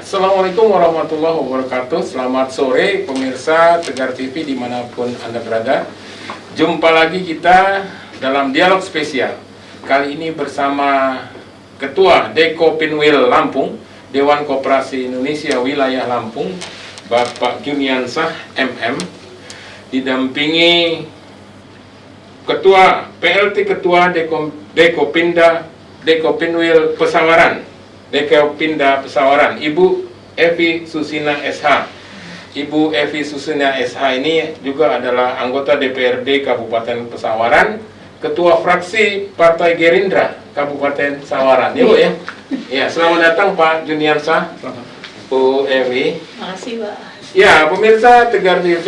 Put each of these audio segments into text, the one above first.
Assalamualaikum warahmatullahi wabarakatuh. Selamat sore pemirsa Tegar TV dimanapun Anda berada. Jumpa lagi kita dalam dialog spesial. Kali ini bersama Ketua Dekopinwil Lampung, Dewan Koperasi Indonesia Wilayah Lampung, Bapak Juniansah MM, didampingi Ketua PLT Ketua Dekopinwil Pesawaran, Ibu Evi Susina SH. Ibu Evi Susina SH ini juga adalah anggota DPRD Kabupaten Pesawaran, Ketua Fraksi Partai Gerindra Kabupaten Pesawaran. Ya, Bu ya. Ya, selamat datang Pak Juniansah, Bu Evi. Makasih, Pak. Ya, pemirsa Tegar TV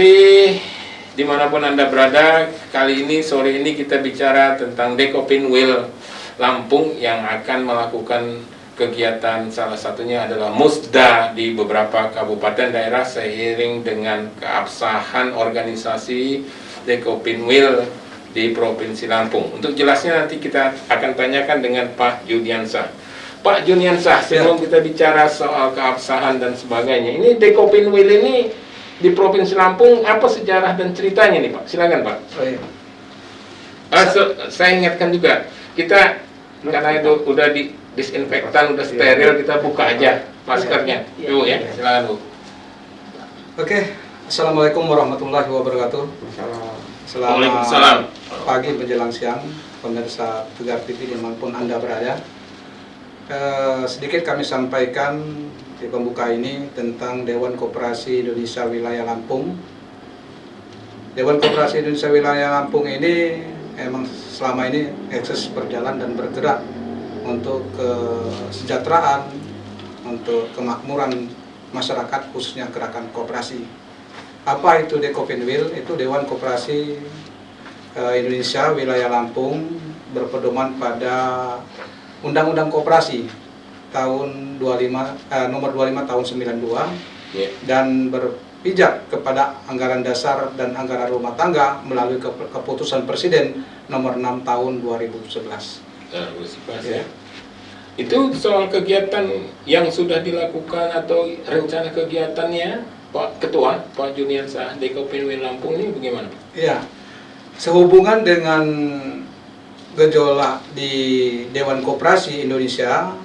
dimanapun Anda berada, kali ini sore ini kita bicara tentang Dekopinwil Lampung yang akan melakukan kegiatan, salah satunya adalah musda di beberapa kabupaten daerah seiring dengan keabsahan organisasi Dekopinwil di Provinsi Lampung. Untuk jelasnya nanti kita akan tanyakan dengan Pak Juniansah. Pak Juniansah, sebelum kita bicara soal keabsahan dan sebagainya, ini Dekopinwil ini di Provinsi Lampung apa sejarah dan ceritanya nih Pak? Silakan Pak. Saya ingatkan juga, kita karena itu udah di disinfektan, udah steril, kita buka aja maskernya. Ibu ya, silakan Bu. Oke, Assalamualaikum warahmatullahi wabarakatuh. Selamat pagi menjelang siang, pemirsa Tegar TV dimanapun Anda berada. Sedikit kami sampaikan di pembuka ini tentang Dewan Koperasi Indonesia Wilayah Lampung. Dewan Koperasi Indonesia Wilayah Lampung ini emang selama ini eksis berjalan dan bergerak untuk kesejahteraan, untuk kemakmuran masyarakat, khususnya gerakan koperasi. Apa itu Dekopinwil? Itu Dewan Koperasi Indonesia Wilayah Lampung, berpedoman pada Undang-Undang Koperasi tahun nomor 25 tahun 92 dan berpijak kepada anggaran dasar dan anggaran rumah tangga melalui keputusan Presiden nomor 6 tahun 2011. Ya. Itu soal kegiatan yang sudah dilakukan atau rencana kegiatannya Pak Ketua, Pak Juniansah Dekopinwil Lampung ini bagaimana? Iya, sehubungan dengan gejolak di Dewan Koperasi Indonesia,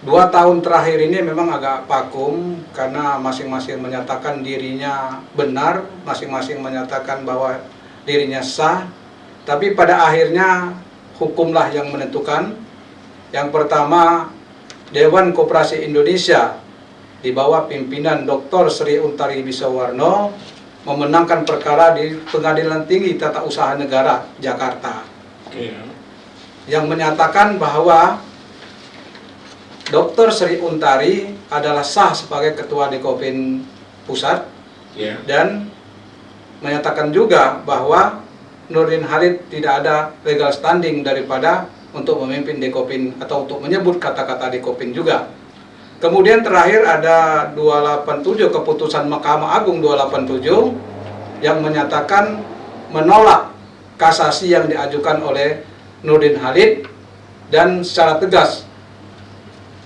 2 tahun terakhir ini memang agak vakum karena masing-masing menyatakan dirinya benar, masing-masing menyatakan bahwa dirinya sah. Tapi pada akhirnya hukumlah yang menentukan. Yang pertama, Dewan Koperasi Indonesia di bawah pimpinan Dr. Sri Untari Bisawarno memenangkan perkara di Pengadilan Tinggi Tata Usaha Negara Jakarta. Yang menyatakan bahwa Dr. Sri Untari adalah sah sebagai Ketua Dekopin Pusat dan menyatakan juga bahwa Nurdin Halid tidak ada legal standing daripada untuk memimpin Dekopin atau untuk menyebut kata-kata Dekopin juga. Kemudian terakhir ada 287 keputusan Mahkamah Agung 287 yang menyatakan menolak kasasi yang diajukan oleh Nurdin Halid dan secara tegas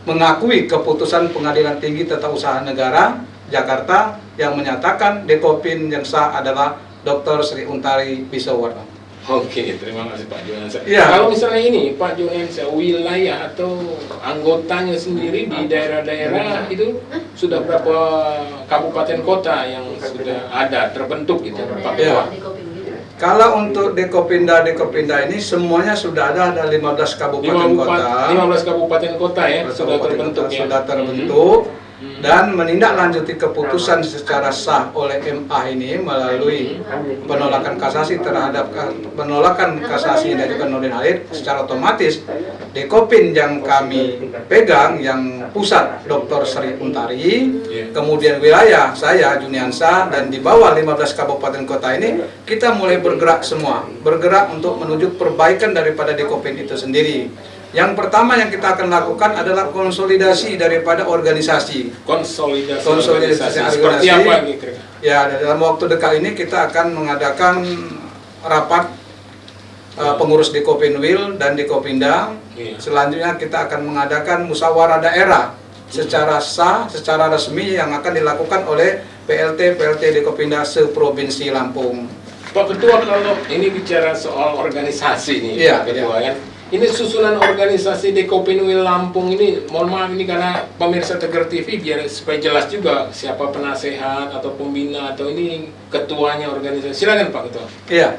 mengakui keputusan Pengadilan Tinggi Tata Usaha Negara Jakarta yang menyatakan Dekopin yang sah adalah Dr. Sri Untari Bisawarno. Oke, terima kasih Pak Juniansah. Ya. Kalau misalnya ini Pak Juniansah, wilayah atau anggotanya sendiri di daerah-daerah itu sudah berapa kabupaten kota yang sudah ada terbentuk gitu Pak Ketua? Kalau untuk Dekopinda ini semuanya sudah ada 15 kabupaten kota. 15 kabupaten kota ya sudah terbentuk ya. Sudah terbentuk. Dan menindaklanjuti keputusan secara sah oleh MA ini melalui penolakan kasasi terhadap penolakan kasasi yang diajukan Nurdin Halid, secara otomatis Dekopin yang kami pegang yang pusat Dr. Sri Untari, kemudian wilayah saya Juniansah, dan di bawah 15 kabupaten kota ini kita mulai bergerak semua, bergerak untuk menuju perbaikan daripada Dekopin itu sendiri. Yang pertama yang kita akan lakukan adalah konsolidasi daripada organisasi. Konsolidasi seperti apa kira-kira? Ya, dalam waktu dekat ini kita akan mengadakan rapat pengurus Dekopinwil dan Dekopinda. Selanjutnya kita akan mengadakan musyawarah daerah secara sah, secara resmi yang akan dilakukan oleh PLT Dekopinda se-Provinsi Lampung. Pak Ketua, kalau ini bicara soal organisasi nih, Iya, Pak Ketua kan, ini susunan organisasi Dekopinwil Lampung ini, mohon maaf ini karena pemirsa Tegar TV biar supaya jelas juga siapa penasehat atau pembina atau ini ketuanya organisasi. Silakan Pak Ketua. Iya.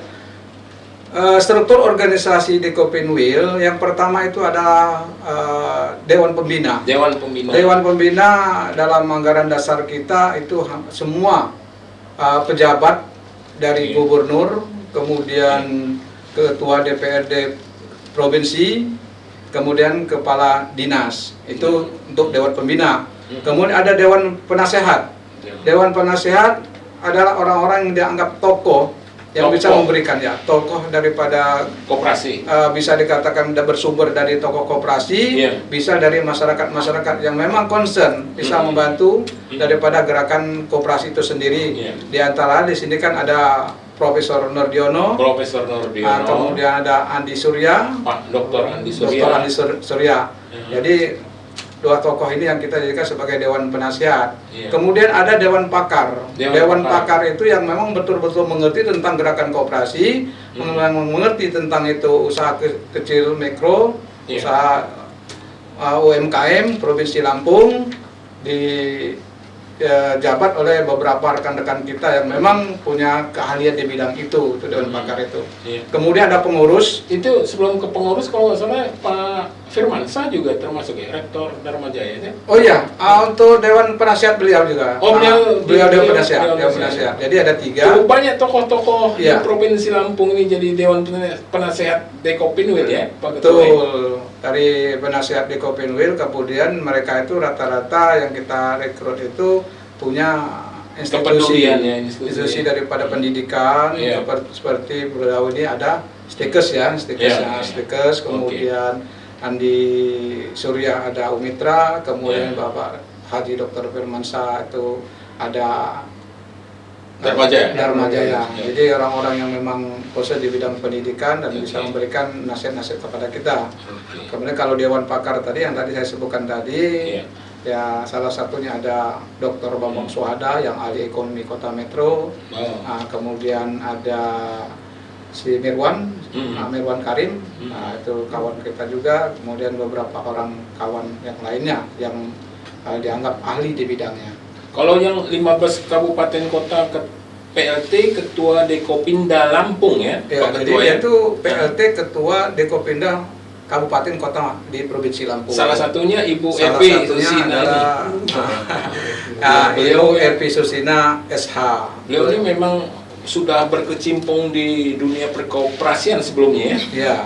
Struktur organisasi Dekopinwil yang pertama itu adalah Dewan Pembina. Dewan Pembina. Dewan Pembina dalam anggaran dasar kita itu semua pejabat dari gubernur, kemudian ketua DPRD provinsi, kemudian kepala dinas. Itu untuk Dewan Pembina. Kemudian ada Dewan Penasehat. Dewan Penasehat adalah orang-orang yang dianggap tokoh yang bisa memberikan tokoh daripada koperasi, bisa dikatakan bersumber dari tokoh koperasi, bisa dari masyarakat yang memang concern bisa membantu daripada gerakan koperasi itu sendiri. Di antara di sini kan ada Profesor Nurdiono, kemudian ada Andi Surya, Pak Dr. Andi Surya. Jadi dua tokoh ini yang kita jadikan sebagai Dewan Penasihat. Kemudian ada Dewan Pakar. Dewan Pakar itu yang memang betul-betul mengerti tentang gerakan koperasi, mengerti tentang itu usaha kecil mikro, usaha UMKM Provinsi Lampung, dijabat oleh beberapa rekan-rekan kita yang memang punya keahlian di bidang itu Dewan Pakar itu. Kemudian ada pengurus. Itu sebelum ke pengurus kalau nggak salah Pak Firmansyah juga termasuk ya, Rektor Dharma Jaya ya? Oh iya, untuk Dewan Penasihat beliau juga. Oh, beliau Dewan Penasihat. Jadi ada 3. Cukup banyak tokoh-tokoh di Provinsi Lampung ini jadi Dewan Penasihat Dekopinwil ya, Pak Ketua. Betul. Dari penasihat Dekopinwil, kemudian mereka itu rata-rata yang kita rekrut itu punya institusi daripada pendidikan, seperti beliau ini ada Stikes, kemudian Andi Surya ada Umitra, kemudian Bapak Haji Dr. Firmansyah itu ada Dharma Jaya. Jadi orang-orang yang memang khusus di bidang pendidikan dan bisa memberikan nasihat-nasihat kepada kita. Kemudian kalau Dewan Pakar tadi yang tadi saya sebutkan tadi, ya salah satunya ada Dr. Bambang Suhada yang ahli ekonomi Kota Metro. Kemudian ada si Mirwan Karim, itu kawan kita juga. Kemudian beberapa orang kawan yang lainnya yang dianggap ahli di bidangnya. Kalau yang 15 kabupaten kota ke PLT Ketua Dekopinda Lampung ya, Pak Ketua jadi itu PLT Ketua Dekopinda Kabupaten Kota di Provinsi Lampung. Salah satunya Ibu Evi Susina. Beliau Evi Susina SH. Beliau ini memang sudah berkecimpung di dunia perkooperasian sebelumnya ya? Iya,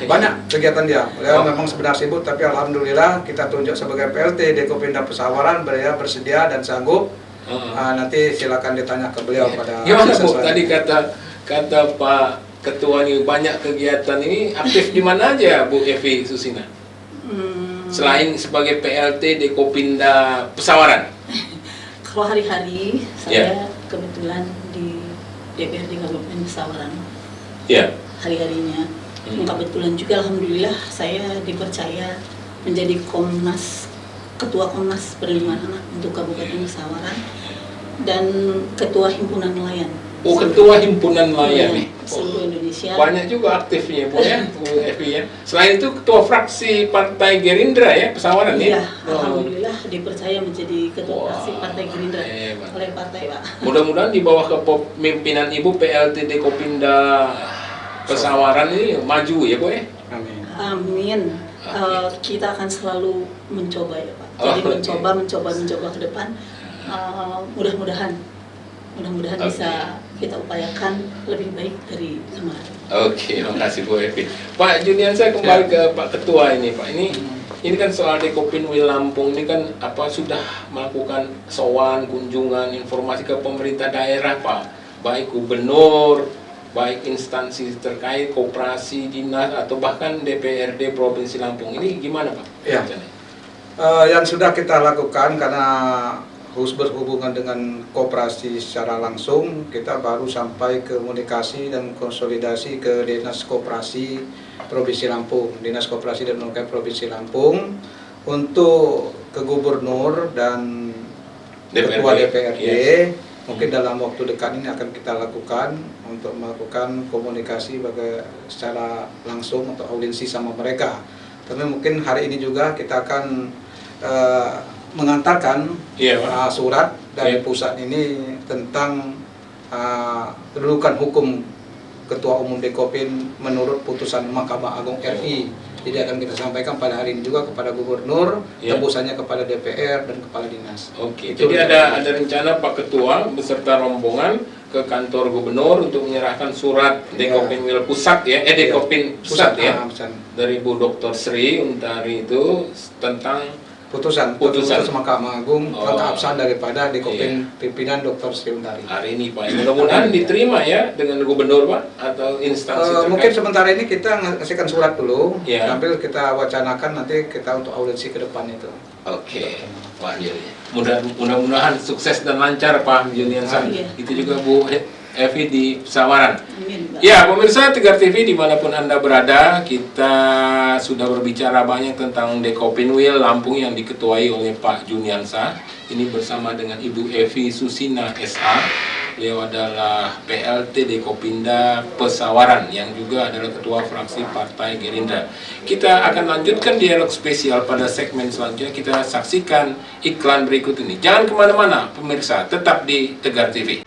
banyak kegiatan dia. Beliau memang sebenarnya sibuk, tapi alhamdulillah kita tunjuk sebagai PLT Dekopinda Pesawaran, beliau bersedia dan sanggup. Nanti silakan ditanya ke beliau pada. Gimana Bu? Tadi kata Pak Ketua ini banyak kegiatan ini aktif di mana aja Bu Evi Susina? Selain sebagai PLT Dekopinda Pesawaran. Kalau hari-hari saya kebetulan di DPRD Kabupaten Pesawaran. Hari-harinya. Kebetulan juga alhamdulillah saya dipercaya menjadi Ketua Komnas Perlindungan Anak untuk Kabupaten Pesawaran dan Ketua Himpunan Nelayan. Oh, Ketua Himpunan Nelayan nih. Seluruh Indonesia. Banyak juga aktifnya Bu ya, Bu Evi ya. Selain itu Ketua Fraksi Partai Gerindra ya, Pesawaran ya? Iya, alhamdulillah dipercaya menjadi Ketua Fraksi Partai Gerindra oleh partai Pak. Mudah-mudahan di bawah kepemimpinan Ibu PLT Dekopinda Pesawaran ini maju ya Bu ya? Amin. Kita akan selalu mencoba ya Pak. Jadi mencoba ke depan. Mudah-mudahan bisa kita upayakan lebih baik dari kemarin. Oke, terima kasih Bu Evi. Pak Junian, saya kembali ke Pak Ketua ini Pak. Ini kan soal Dekopinwil Lampung ini kan sudah melakukan sowan, kunjungan, informasi ke pemerintah daerah Pak, baik gubernur, baik instansi terkait, koperasi, dinas atau bahkan DPRD Provinsi Lampung. Ini gimana Pak? Ya. Yang sudah kita lakukan karena harus berhubungan dengan koperasi secara langsung, kita baru sampai komunikasi dan konsolidasi ke Dinas Koperasi Provinsi Lampung, Dinas Koperasi dan Umkm Provinsi Lampung untuk ke gubernur dan DPRD. ketua DPRD. Iya. Mungkin dalam waktu dekat ini akan kita lakukan untuk melakukan komunikasi secara langsung atau audiensi sama mereka. Tapi mungkin hari ini juga kita akan mengantarkan Iya, Pak. surat dari Iya. pusat ini tentang kedudukan hukum Ketua Umum Dekopin menurut putusan Mahkamah Agung RI. Jadi akan kita sampaikan pada hari ini juga kepada gubernur, Iya. tembusannya kepada DPR dan kepala dinas. Oke, Itu jadi ada rencana Pak Ketua beserta rombongan ke kantor gubernur untuk menyerahkan surat Dekopin Wil Pusat ya, Dekopin Pusat ya, Pusat. dari Bu Dr. Sri Untari itu tentang Putusan Mahkamah Agung Oh. tentang absen daripada Dekopin pimpinan Dr. Sri Untari. hari ini Pak. Mudah-mudahan diterima ya dengan gubernur Pak atau instansi terkait. Mungkin sementara ini kita ngasihkan surat dulu, Iya. sambil kita wacanakan nanti kita untuk audiensi ke depan itu. Oke, Pak Yuli. Mudah-mudahan sukses dan lancar Pak Juliansa. Iya. Itu juga Bu Evi di Pesawaran. Amin, Mbak. Ya, pemirsa Tegar TV dimanapun Anda berada, kita sudah berbicara banyak tentang Dekopin Wil Lampung yang diketuai oleh Pak Juniansa. Ini bersama dengan Ibu Evi Susina SA. Beliau adalah PLT Dekopinda Pesawaran yang juga adalah Ketua Fraksi Partai Gerindra. Kita akan lanjutkan dialog spesial pada segmen selanjutnya. Kita saksikan iklan berikut ini. Jangan kemana-mana, pemirsa, tetap di Tegar TV.